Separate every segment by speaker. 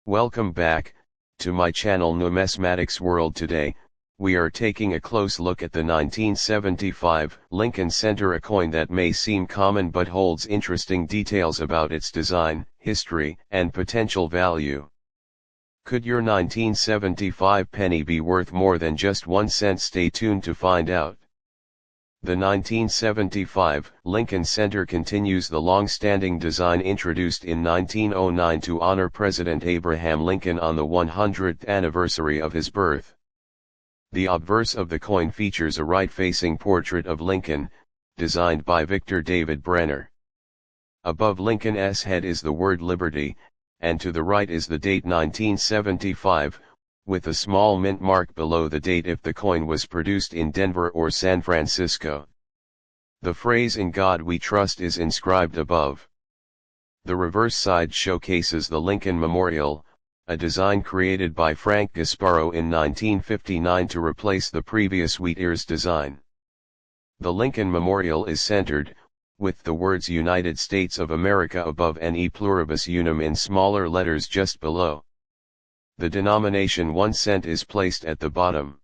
Speaker 1: Welcome back to my channel Numismatics World. Today, we are taking a close look at the 1975 Lincoln Center, a coin that may seem common but holds interesting details about its design, history, and potential value. Could your 1975 penny be worth more than just 1 cent? Stay tuned to find out. The 1975 Lincoln Center continues the long-standing design introduced in 1909 to honor President Abraham Lincoln on the 100th anniversary of his birth. The obverse of the coin features a right-facing portrait of Lincoln, designed by Victor David Brenner. Above Lincoln's head is the word Liberty, and to the right is the date 1975, with a small mint mark below the date if the coin was produced in Denver or San Francisco. The phrase "In God We Trust" is inscribed above. The reverse side showcases the Lincoln Memorial, a design created by Frank Gasparo in 1959 to replace the previous wheat ears design. The Lincoln Memorial is centered, with the words United States of America above and E Pluribus Unum in smaller letters just below. The denomination 1 cent is placed at the bottom.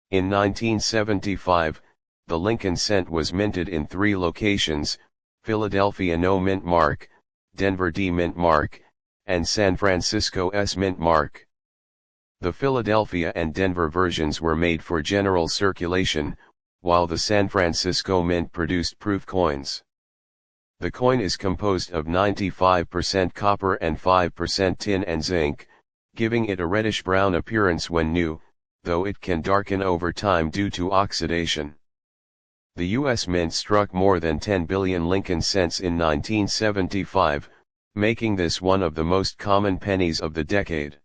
Speaker 1: In 1975, the Lincoln cent was minted in 3 locations: Philadelphia No Mint Mark, Denver D Mint Mark, and San Francisco S Mint Mark. The Philadelphia and Denver versions were made for general circulation, while the San Francisco Mint produced proof coins. The coin is composed of 95% copper and 5% tin and zinc, giving it a reddish-brown appearance when new, though it can darken over time due to oxidation. The U.S. Mint struck more than 10 billion Lincoln cents in 1975, making this one of the most common pennies of the decade.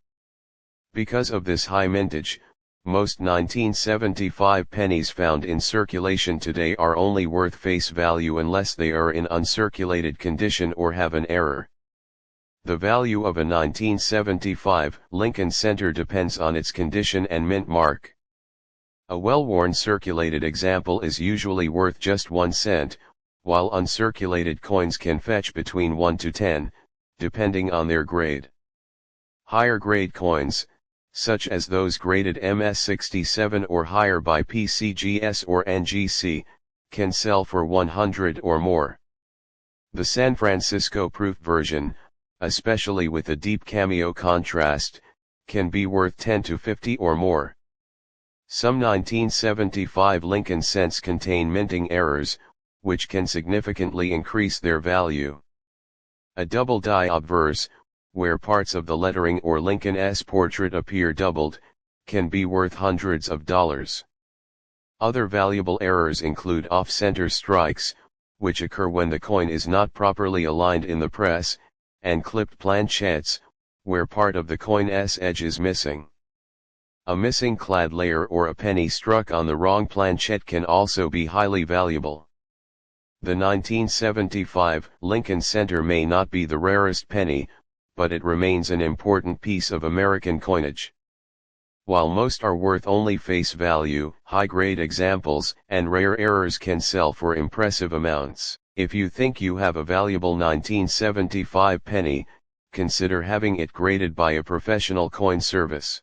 Speaker 1: Because of this high mintage, most 1975 pennies found in circulation today are only worth face value unless they are in uncirculated condition or have an error. The value of a 1975 Lincoln Center depends on its condition and mint mark. A well-worn circulated example is usually worth just 1 cent, while uncirculated coins can fetch between 1 to 10, depending on their grade. Higher grade coins, such as those graded MS67 or higher by PCGS or NGC, can sell for 100 or more. The San Francisco proof version, especially with a deep cameo contrast, can be worth 10 to 50 or more. Some 1975 Lincoln cents contain minting errors, which can significantly increase their value. A double die obverse, where parts of the lettering or Lincoln's portrait appear doubled, can be worth hundreds of dollars. Other valuable errors include off-center strikes, which occur when the coin is not properly aligned in the press, and clipped planchettes, where part of the coin's edge is missing. A missing clad layer or a penny struck on the wrong planchette can also be highly valuable. The 1975 Lincoln Center may not be the rarest penny, but it remains an important piece of American coinage. While most are worth only face value, high-grade examples and rare errors can sell for impressive amounts. If you think you have a valuable 1975 penny, consider having it graded by a professional coin service.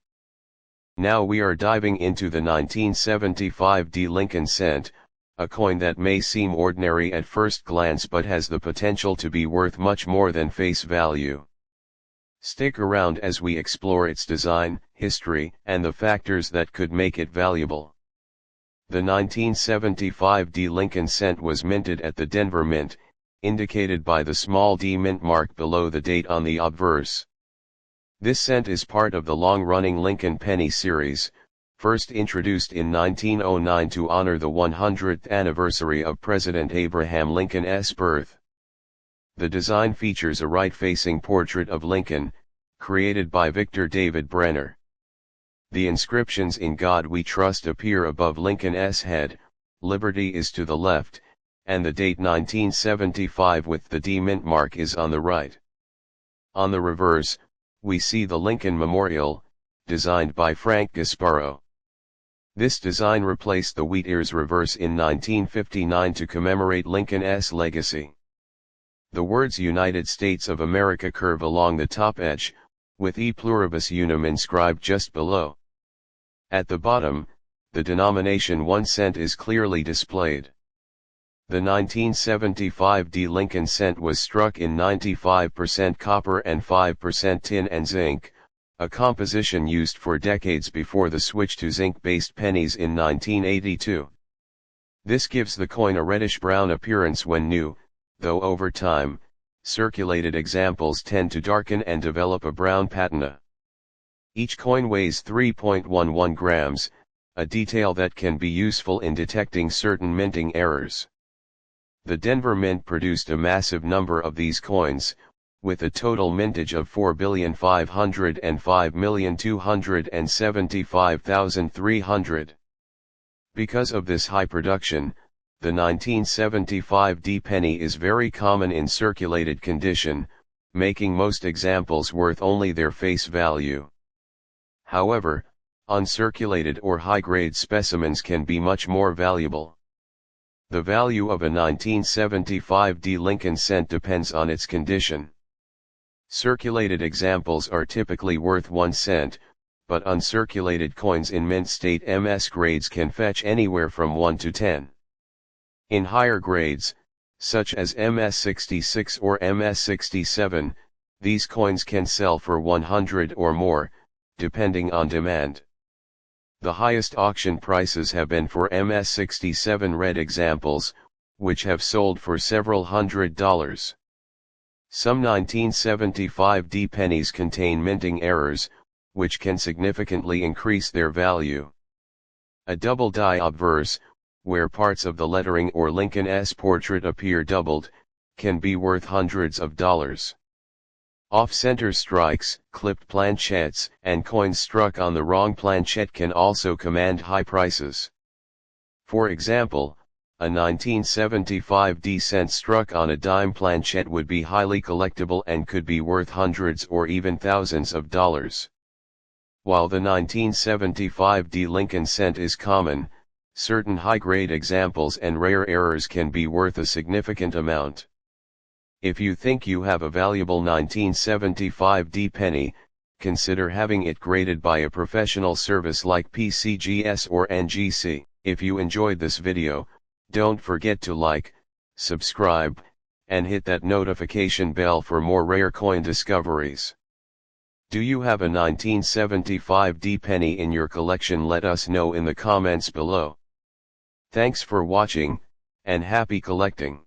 Speaker 1: Now we are diving into the 1975 D Lincoln cent, a coin that may seem ordinary at first glance but has the potential to be worth much more than face value. Stick around as we explore its design, history, and the factors that could make it valuable. The 1975 D Lincoln cent was minted at the Denver Mint, indicated by the small D mint mark below the date on the obverse. This cent is part of the long-running Lincoln penny series, first introduced in 1909 to honor the 100th anniversary of President Abraham Lincoln's birth. The design features a right-facing portrait of Lincoln, created by Victor David Brenner. The inscriptions "In God We Trust" appear above Lincoln's head, Liberty is to the left, and the date 1975 with the D mint mark is on the right. On the reverse, we see the Lincoln Memorial, designed by Frank Gasparo. This design replaced the wheat ears reverse in 1959 to commemorate Lincoln's legacy. The words United States of America curve along the top edge, with e pluribus unum inscribed just below. At the bottom, the denomination 1 cent is clearly displayed. The 1975 D Lincoln cent was struck in 95% copper and 5% tin and zinc, a composition used for decades before the switch to zinc-based pennies in 1982. This gives the coin a reddish-brown appearance when new, though over time, circulated examples tend to darken and develop a brown patina. Each coin weighs 3.11 grams, a detail that can be useful in detecting certain minting errors. The Denver Mint produced a massive number of these coins, with a total mintage of 4,505,275,300. Because of this high production, the 1975 D penny is very common in circulated condition, making most examples worth only their face value. However, uncirculated or high-grade specimens can be much more valuable. The value of a 1975 D Lincoln cent depends on its condition. Circulated examples are typically worth 1 cent, but uncirculated coins in mint state MS grades can fetch anywhere from 1 to 10. In higher grades, such as MS66 or MS67, these coins can sell for 100 or more, depending on demand. The highest auction prices have been for MS67 red examples, which have sold for several $100s. Some 1975 D pennies contain minting errors, which can significantly increase their value. A double die obverse, where parts of the lettering or Lincoln's portrait appear doubled, can be worth hundreds of dollars. Off-center strikes, clipped planchettes, and coins struck on the wrong planchette can also command high prices. For example, a 1975 D cent struck on a dime planchette would be highly collectible and could be worth hundreds or even thousands of dollars. While the 1975 D Lincoln cent is common, certain high-grade examples and rare errors can be worth a significant amount. If you think you have a valuable 1975 D penny, consider having it graded by a professional service like PCGS or NGC. If you enjoyed this video, don't forget to like, subscribe, and hit that notification bell for more rare coin discoveries. Do you have a 1975 D penny in your collection? Let us know in the comments below. Thanks for watching, and happy collecting.